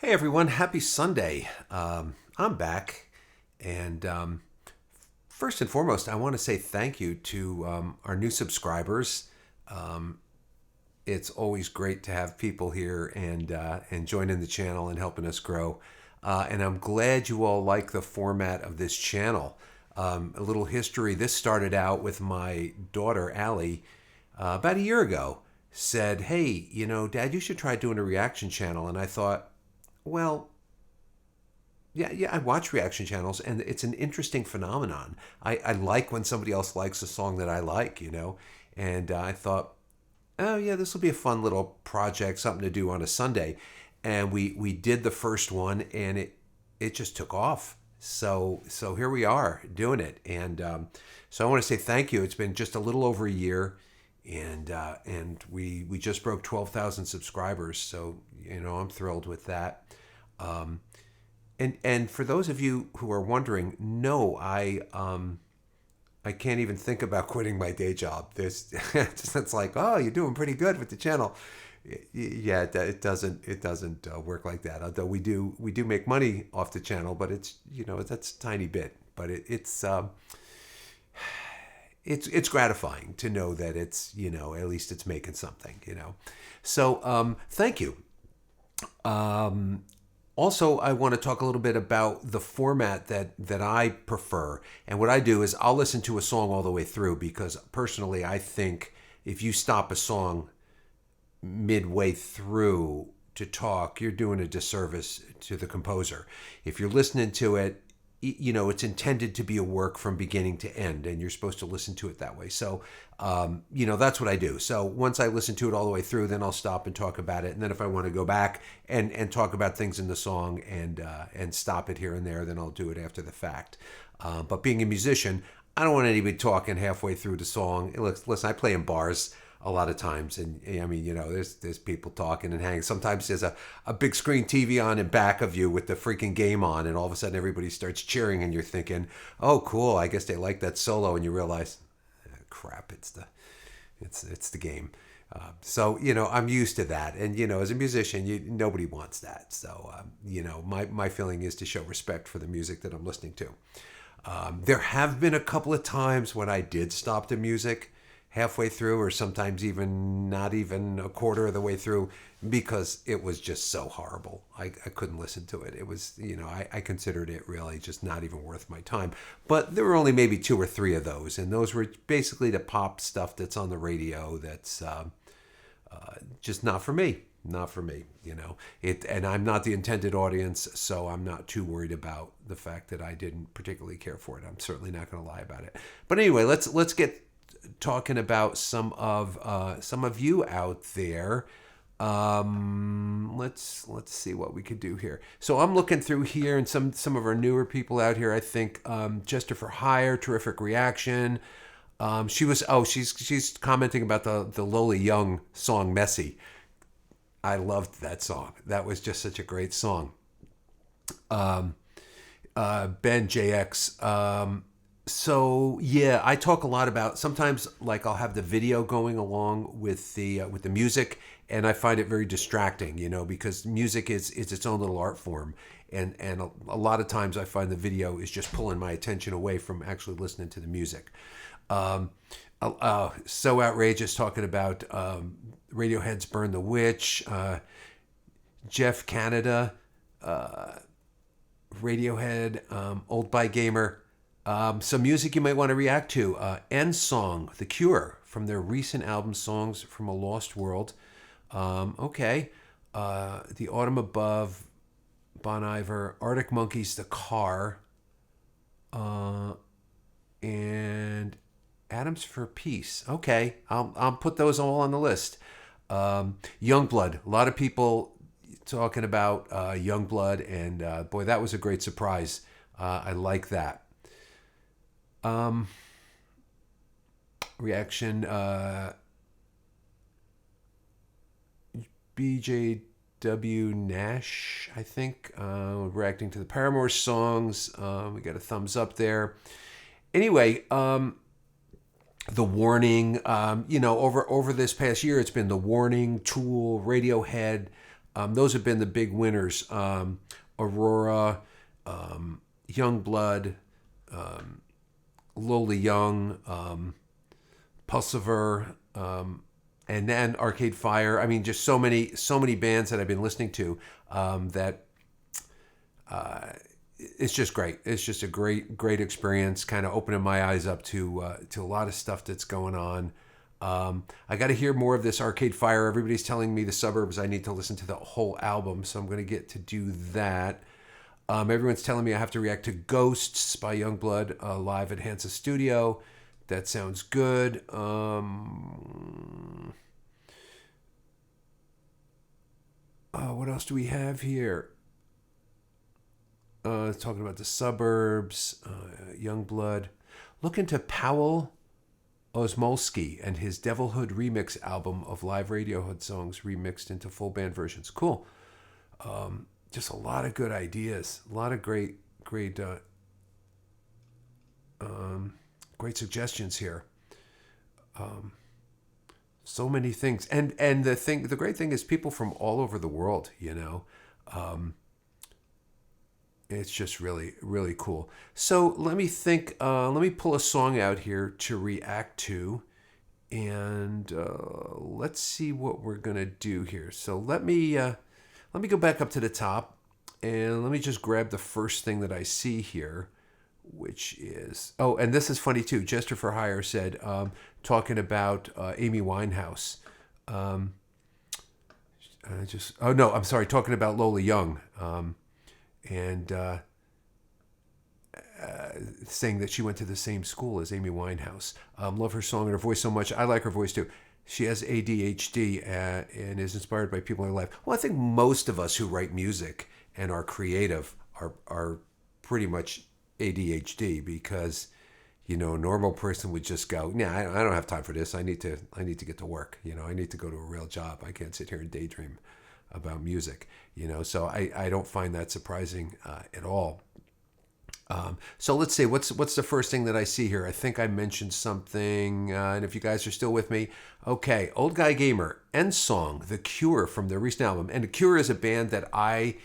Hey everyone, happy Sunday. I'm back, and first and foremost, I want to say thank you to our new subscribers. Um, it's always great to have people here and joining the channel and helping us grow. And I'm glad you all like the format of this channel. A little history. This started out with my daughter Allie about a year ago. Said, "Hey, Dad, you should try doing a reaction channel." And I thought, well, yeah, I watch reaction channels, and it's an interesting phenomenon. I like when somebody else likes a song that I like. And I thought, oh yeah, this will be a fun little project, something to do on a Sunday. And we did the first one, and it just took off. So here we are doing it, and so I want to say thank you. It's been just a little over a year, and we just broke 12,000 subscribers. So I'm thrilled with that. Um, and for those of you who are wondering, no, I can't even think about quitting my day job. There's it's like, oh, you're doing pretty good with the channel. Yeah, it doesn't work like that. Although we do make money off the channel, but that's a tiny bit. But it's gratifying to know that at least it's making something. So thank you. Um, Also, I want to talk a little bit about the format that I prefer. And what I do is I'll listen to a song all the way through because personally, I think if you stop a song midway through to talk, you're doing a disservice to the composer. If you're listening to it, it's intended to be a work from beginning to end, and you're supposed to listen to it that way. So, that's what I do. So once I listen to it all the way through, then I'll stop and talk about it. And then if I want to go back and talk about things in the song and stop it here and there, then I'll do it after the fact. But being a musician, I don't want anybody talking halfway through the song. Listen, I play in bars a lot of times, and I mean, there's people talking and hanging. Sometimes there's a big screen TV on in back of you with the freaking game on, and all of a sudden everybody starts cheering, and you're thinking, oh cool, I guess they like that solo, and you realize, crap, it's the game. So I'm used to that, and as a musician, nobody wants that. So my feeling is to show respect for the music that I'm listening to. There have been a couple of times when I did stop the music halfway through, or sometimes even not even a quarter of the way through, because it was just so horrible. I couldn't listen to it. It was, I considered it really just not even worth my time. But there were only maybe two or three of those, and those were basically the pop stuff that's on the radio that's just not for me. Not for me, and I'm not the intended audience, so I'm not too worried about the fact that I didn't particularly care for it. I'm certainly not going to lie about it. But anyway, let's get talking about some of you out there. Let's see what we could do here. So I'm looking through here, and some of our newer people out here. I think Jester for Hire, terrific reaction. She's commenting about the Lola Young song "Messy." I loved that song. That was just such a great song. Ben JX. So yeah, I talk a lot about, sometimes like I'll have the video going along with the music, and I find it very distracting, because music is its own little art form, and a lot of times I find the video is just pulling my attention away from actually listening to the music. Um, so outrageous talking about Radiohead's "Burn the Witch," Jeff Canada, Radiohead, Old By Gamer. Some music you might want to react to. End Song, The Cure, from their recent album Songs from a Lost World. Okay. The Autumn Above, Bon Iver, Arctic Monkeys, The Car, and Atoms for Peace. Okay, I'll put those all on the list. Youngblood, a lot of people talking about Youngblood, and boy, that was a great surprise. I like that. Um, Reaction. BJW Nash, I think, reacting to the Paramore songs. We got a thumbs up there. Anyway, The Warning. Over this past year, it's been The Warning, Tool, Radiohead, Those have been the big winners. Aurora, Youngblood, Lola Young, Pulsiver, and then Arcade Fire. I mean, just so many bands that I've been listening to that it's just great. It's just a great experience. Kind of opening my eyes up to a lot of stuff that's going on. I got to hear more of this Arcade Fire. Everybody's telling me The Suburbs. I need to listen to the whole album, so I'm going to get to do that. Everyone's telling me I have to react to Ghosts by Youngblood live at Hansa Studio. That sounds good. What else do we have here? Talking about The Suburbs, Youngblood. Look into Powell Osmolsky and his Devilhood remix album of live Radiohead songs remixed into full band versions. Cool. Just a lot of good ideas. A lot of great suggestions here. So many things, and the great thing is people from all over the world. It's just really, really cool. So let me think. Let me pull a song out here to react to, and let's see what we're gonna do here. So let me go back up to the top, and let me just grab the first thing that I see here, which is and this is funny too. Jester for Hire said talking about Amy Winehouse. I'm sorry, talking about Lola Young. And saying that she went to the same school as Amy Winehouse. Love her song and her voice so much. I like her voice too. She has ADHD and is inspired by people in her life. Well, I think most of us who write music and are creative are pretty much ADHD, because a normal person would just go, nah, I don't have time for this. I need to get to work. I need to go to a real job. I can't sit here and daydream about music, so I don't find that surprising at all. So let's see, what's the first thing that I see here? I think I mentioned something, and if you guys are still with me, okay, Old Guy Gamer, End Song, The Cure from their recent album. And The Cure is a band that I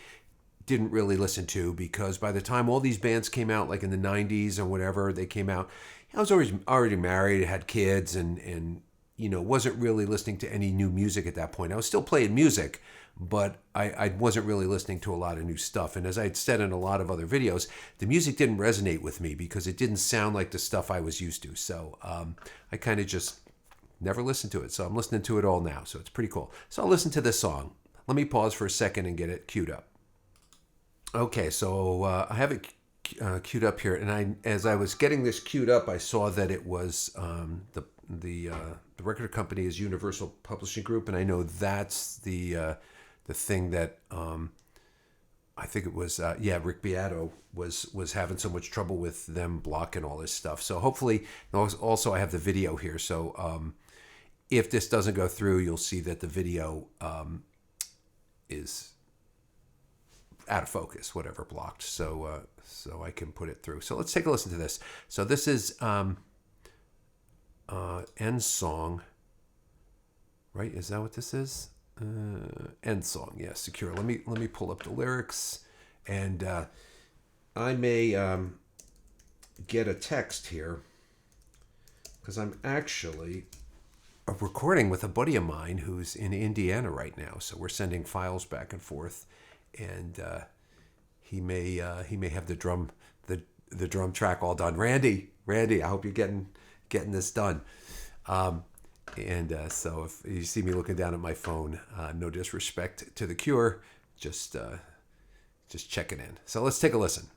didn't really listen to, because by the time all these bands came out, like in the 90s or whatever they came out, I was already married, had kids, and wasn't really listening to any new music at that point. I was still playing music, but I wasn't really listening to a lot of new stuff. And as I had said in a lot of other videos, the music didn't resonate with me because it didn't sound like the stuff I was used to. So I kind of just never listened to it. So I'm listening to it all now. So it's pretty cool. So I'll listen to this song. Let me pause for a second and get it queued up. Okay, so I have it queued up here. And as I was getting this queued up, I saw that it was the record company is Universal Publishing Group. And I know that's the thing that I think it was Rick Beato was having so much trouble with them blocking all this stuff. So hopefully, also I have the video here. So if this doesn't go through, you'll see that the video is out of focus, whatever, blocked. So I can put it through. So let's take a listen to this. So this is End Song, right? Is that what this is? End Song, yes, Secure. Let me pull up the lyrics, and I may get a text here, because I'm actually recording with a buddy of mine who's in Indiana right now. So we're sending files back and forth, and he may have the drum track all done. Randy, I hope you're getting this done. So if you see me looking down at my phone, no disrespect to The Cure, just checking in. So let's take a listen.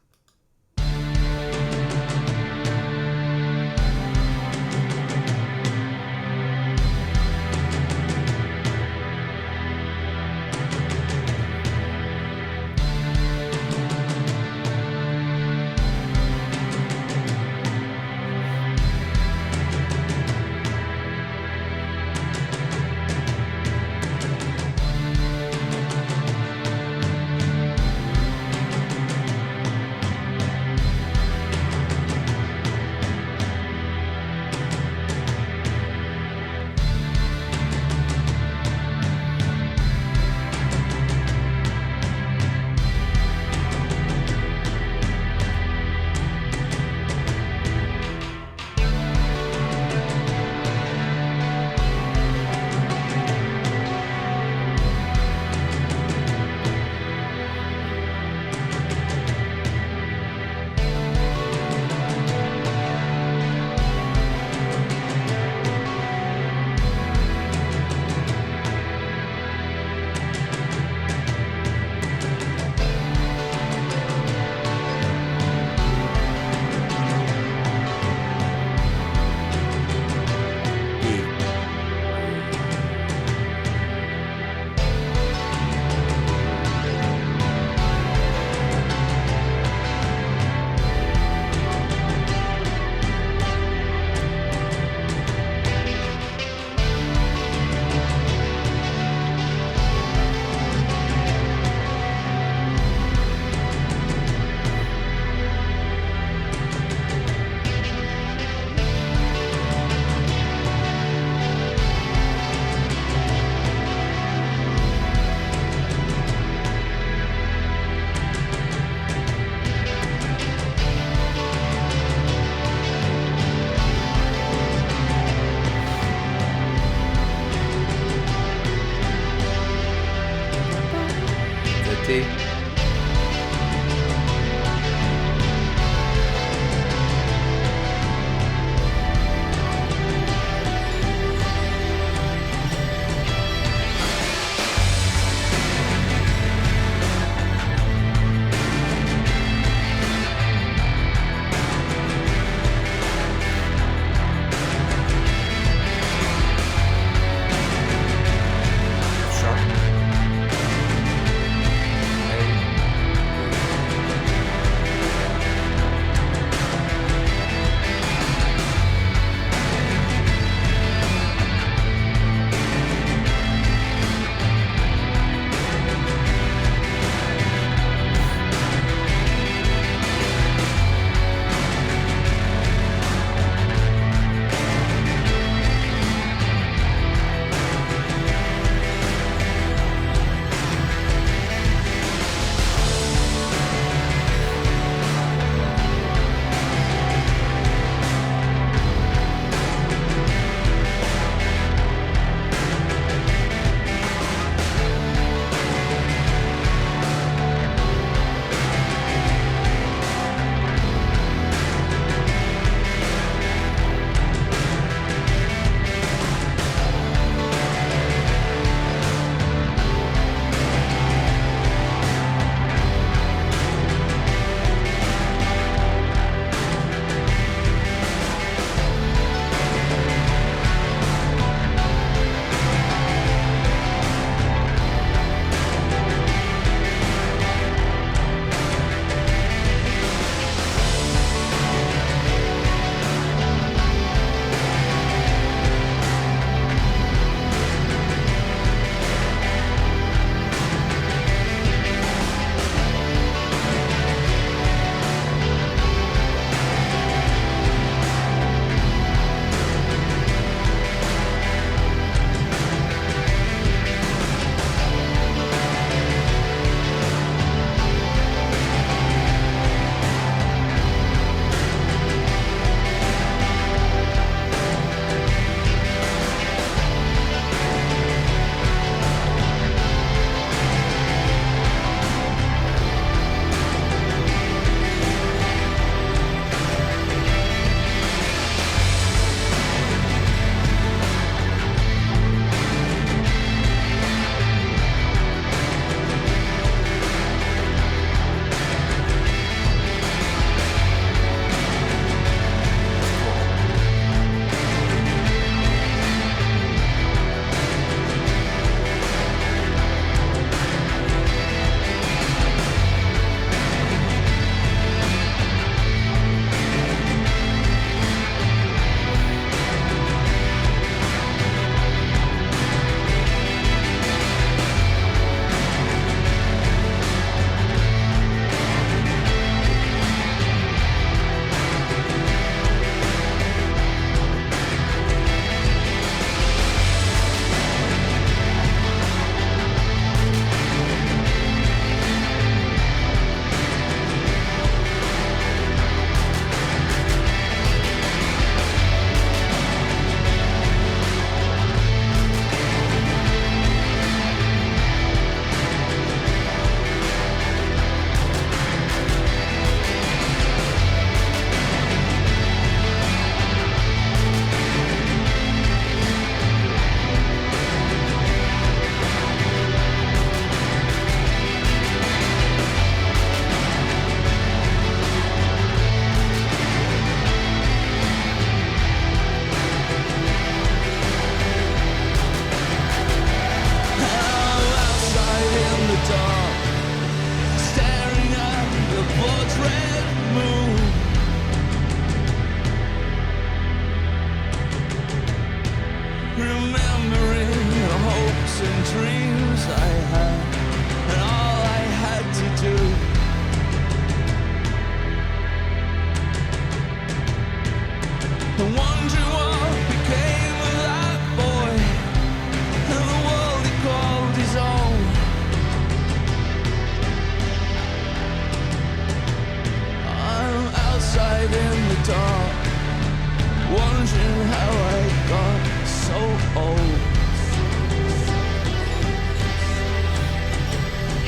D?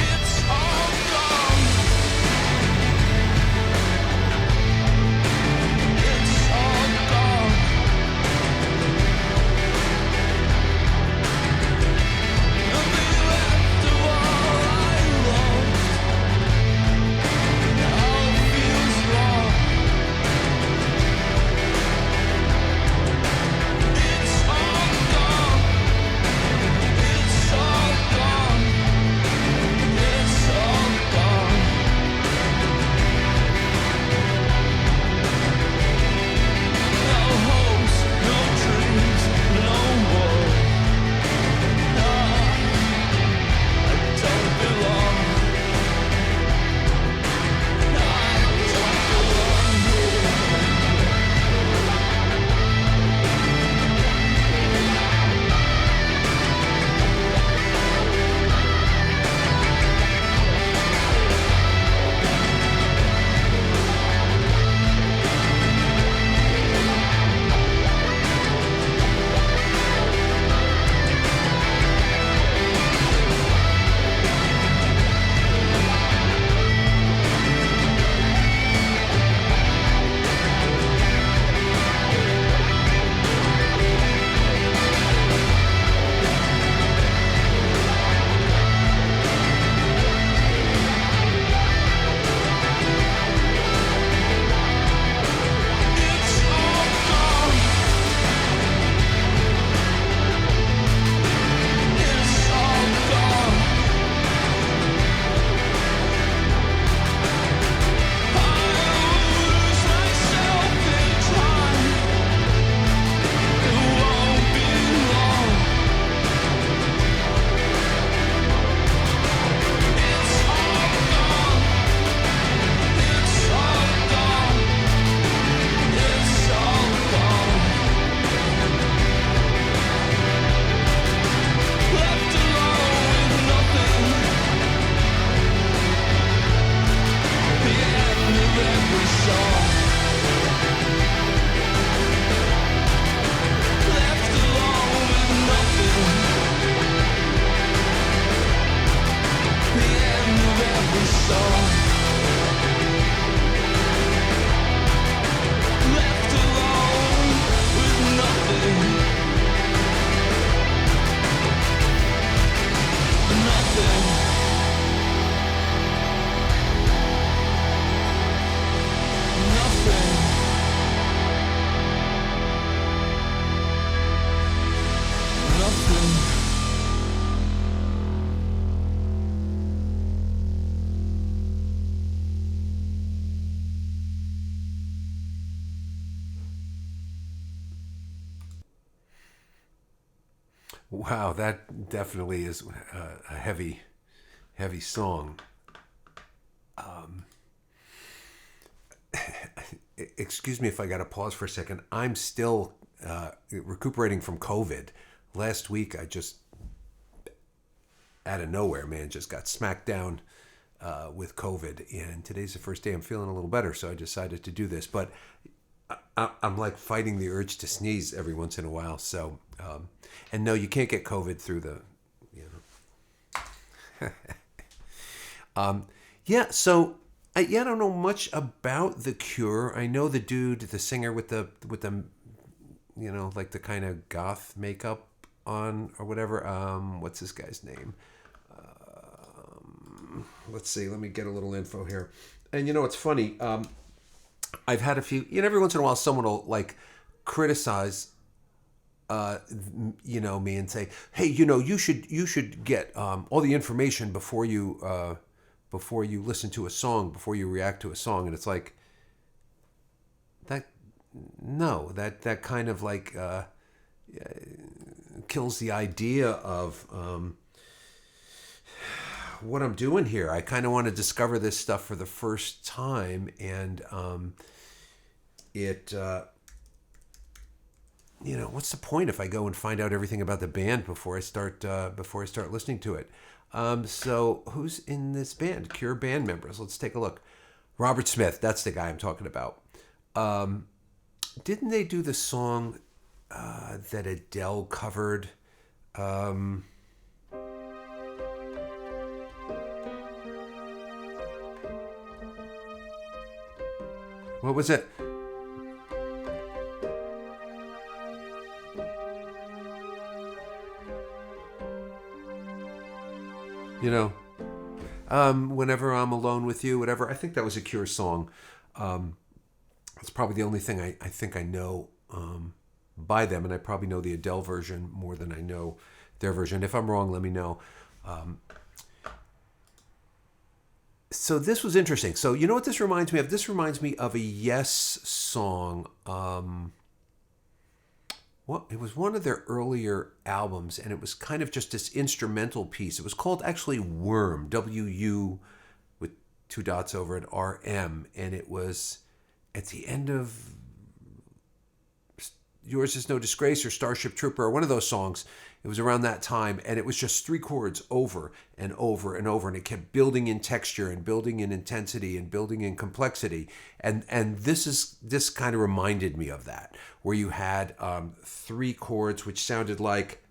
It's all Wow, that definitely is a heavy, heavy song. Excuse me if I got to pause for a second. I'm still recuperating from COVID. Last week, I just, out of nowhere, man, just got smacked down with COVID. And today's the first day I'm feeling a little better, so I decided to do this. But I'm like fighting the urge to sneeze every once in a while. So, and no, you can't get COVID through the, you know. Yeah, so I don't know much about The Cure. I know the dude, the singer with the you know, like the kind of goth makeup on or whatever. What's this guy's name? Let's see. Let me get a little info here. And you know, it's funny. I've had a few. You know, every once in a while, someone will like criticize. You know, me and say, hey, you know, you should get all the information before you listen to a song, before you react to a song. And it's like that. No, that kind of like kills the idea of what I'm doing here. I kind of want to discover this stuff for the first time, and you know, what's the point if I go and find out everything about the band before I start listening to it? So who's in this band? Cure band members. Let's take a look. Robert Smith, that's the guy I'm talking about. Didn't they do the song that Adele covered? What was it? You know, whenever I'm alone with you, whatever. I think that was a Cure song. It's probably the only thing I think I know by them, and I probably know the Adele version more than I know their version. If I'm wrong, let me know. So this was interesting. So you know what this reminds me of? This reminds me of a Yes song. Well, it was one of their earlier albums, and it was kind of just this instrumental piece. It was called actually Worm, W-U with 2 dots over it, R-M, and it was at the end of Yours Is No Disgrace or Starship Trooper or one of those songs. It was around that time, and it was just 3 chords over and over and over, and it kept building in texture and building in intensity and building in complexity. And this kind of reminded me of that, where you had 3 chords which sounded like,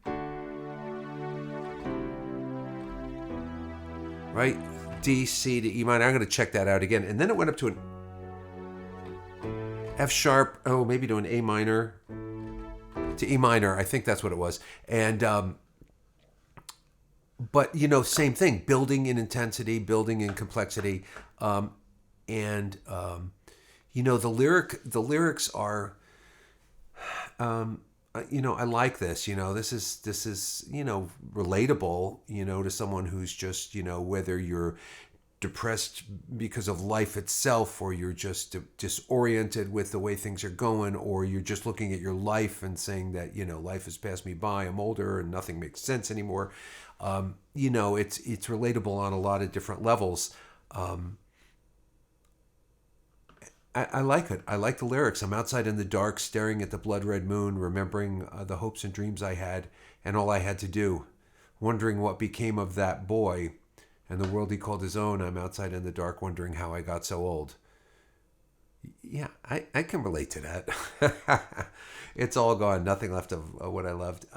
right, D, C to E minor. I'm going to check that out again, and then it went up to an F sharp. Oh, maybe to an A minor. To E minor, I think that's what it was. And but you know, same thing, building in intensity, building in complexity, and you know, the lyrics are, you know, I like this. You know, this is you know, relatable. You know, to someone who's just, you know, whether you're depressed because of life itself, or you're just disoriented with the way things are going, or you're just looking at your life and saying that, you know, life has passed me by, I'm older and nothing makes sense anymore. You know, it's relatable on a lot of different levels. I like it. I like the lyrics. I'm outside in the dark, staring at the blood red moon, remembering the hopes and dreams I had and all I had to do, wondering what became of that boy and the world he called his own. I'm outside in the dark, wondering how I got so old. Yeah, I can relate to that. It's all gone. Nothing left of what I loved.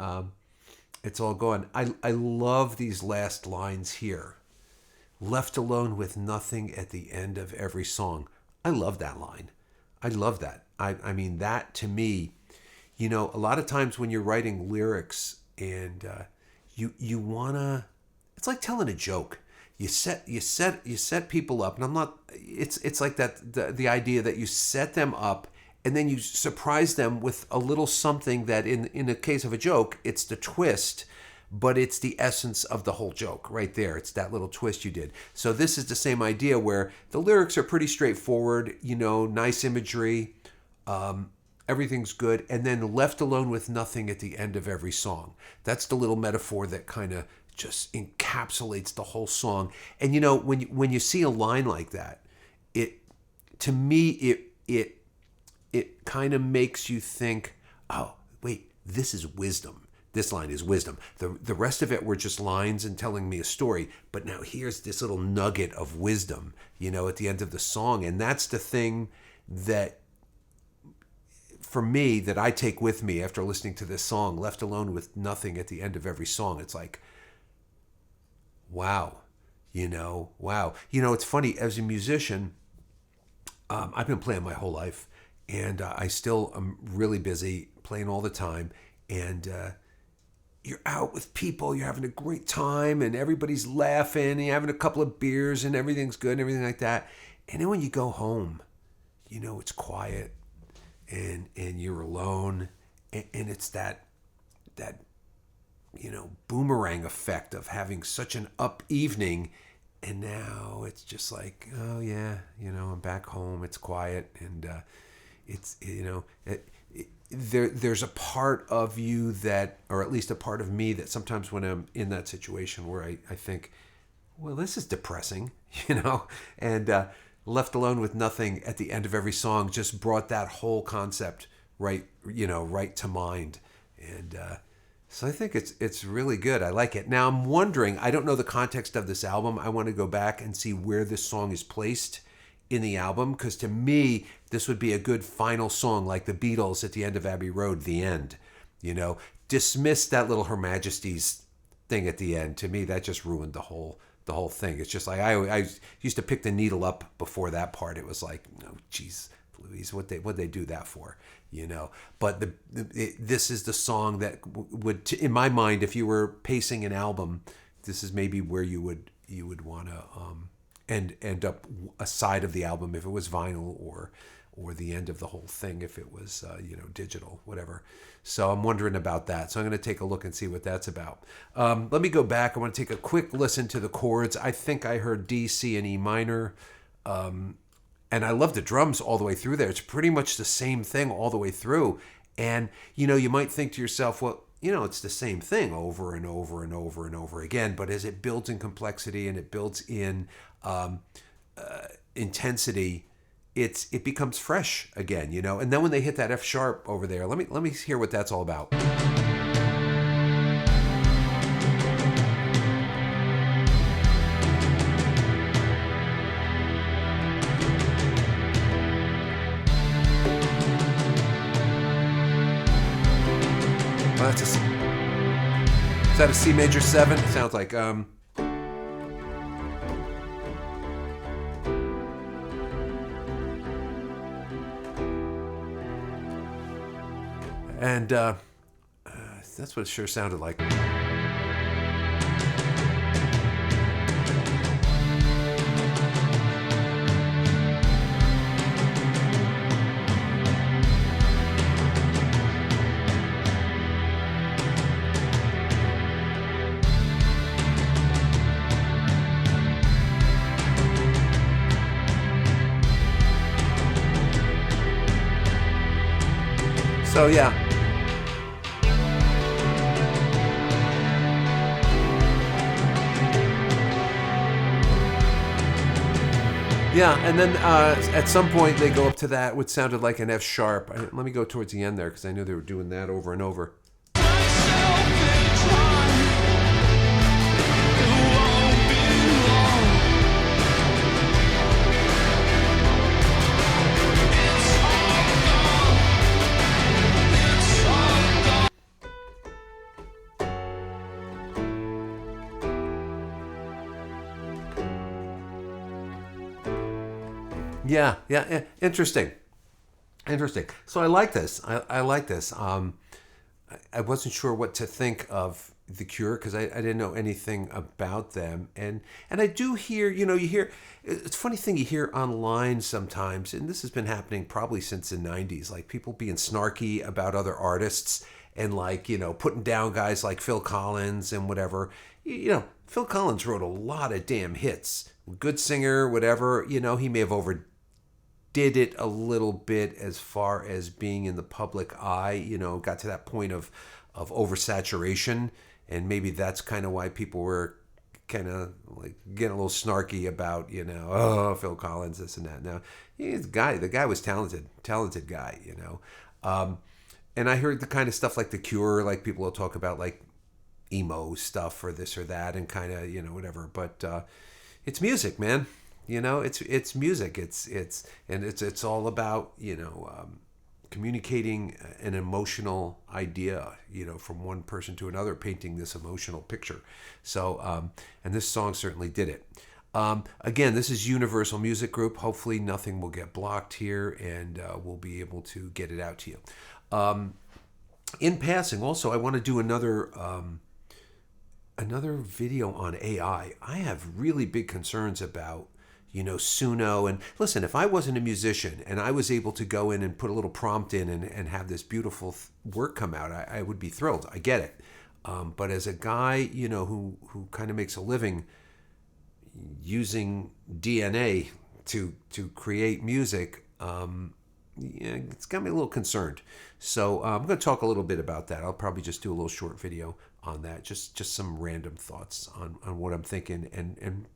It's all gone. I love these last lines here. Left alone with nothing at the end of every song. I love that line. I love that. I mean, that to me, a lot of times when you're writing lyrics and you wanna, it's like telling a joke. You set people up, and I'm not. It's like that the idea that you set them up and then you surprise them with a little something that in the case of a joke, it's the twist, but it's the essence of the whole joke right there. It's that little twist you did. So this is the same idea where the lyrics are pretty straightforward, nice imagery, everything's good, and then left alone with nothing at the end of every song. That's the little metaphor that kind of just encapsulates the whole song. And when you see a line like that, it to me it kind of makes you think, oh wait, this is wisdom. This line is wisdom. The rest of it were just lines and telling me a story. But now here's this little nugget of wisdom, at the end of the song. And that's the thing that, for me, that I take with me after listening to this song, left alone with nothing at the end of every song. It's like, wow, wow. It's funny, as a musician, I've been playing my whole life, and I still am really busy playing all the time. And you're out with people, you're having a great time, and everybody's laughing, and you're having a couple of beers, and everything's good, and everything like that. And then when you go home, it's quiet, and you're alone, and it's that boomerang effect of having such an up evening, and now it's just like, oh yeah, I'm back home, it's quiet, and it's there's a part of you that, or at least a part of me, that sometimes when I'm in that situation where I think, well, this is depressing, and left alone with nothing at the end of every song just brought that whole concept right to mind. And so I think it's really good. I like it. Now I'm wondering, I don't know the context of this album. I want to go back and see where this song is placed in the album, because to me, this would be a good final song, like the Beatles at the end of Abbey Road, the end. Dismiss that little Her Majesty's thing at the end. To me, that just ruined the whole thing. It's just like I used to pick the needle up before that part. It was like, oh, geez, Louise, what they do that for, But this is the song that would, in my mind, if you were pacing an album, this is maybe where you would want to end up a side of the album if it was vinyl, or the end of the whole thing if it was digital, whatever. So I'm wondering about that. So I'm going to take a look and see what that's about. Let me go back. I want to take a quick listen to the chords. I think I heard D, C, and E minor. And I love the drums all the way through there. It's pretty much the same thing all the way through. And, you might think to yourself, well, it's the same thing over and over and over and over again. But as it builds in complexity and it builds in intensity, it becomes fresh again, And then when they hit that F sharp over there, let me hear what that's all about. Well, is that a C major 7? It sounds like and that's what it sure sounded like. So yeah. Yeah, and then at some point they go up to that, which sounded like an F sharp. Let me go towards the end there, because I knew they were doing that over and over. Yeah, yeah, yeah. Interesting. Interesting. So I like this. I like this. I wasn't sure what to think of The Cure because I didn't know anything about them. And I do hear, you hear, it's a funny thing you hear online sometimes, and this has been happening probably since the 90s, like people being snarky about other artists and like, putting down guys like Phil Collins and whatever. Phil Collins wrote a lot of damn hits. Good singer, whatever, he may have overdid it a little bit as far as being in the public eye, got to that point of oversaturation. And maybe that's kind of why people were kind of like getting a little snarky about, oh, Phil Collins, this and that. Now, the guy was talented guy, and I heard the kind of stuff like The Cure, like people will talk about like emo stuff or this or that and kind of, whatever. But it's music, man. It's music. It's all about communicating an emotional idea, from one person to another, painting this emotional picture. So, and this song certainly did it. Again, this is Universal Music Group. Hopefully, nothing will get blocked here, and we'll be able to get it out to you. In passing, also, I want to do another video on AI. I have really big concerns about Suno. And listen, if I wasn't a musician and I was able to go in and put a little prompt in and have this beautiful work come out, I would be thrilled. I get it. But as a guy, who kind of makes a living using DNA to create music, it's got me a little concerned. So I'm going to talk a little bit about that. I'll probably just do a little short video on that, just some random thoughts on what I'm thinking and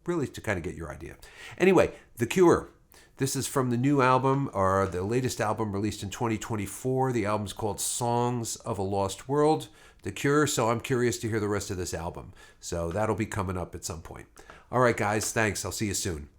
really to kind of get your idea. Anyway, The Cure. This is from the new album, or the latest album released in 2024. The album's called Songs of a Lost World, The Cure. So I'm curious to hear the rest of this album. So that'll be coming up at some point. All right, guys, thanks. I'll see you soon.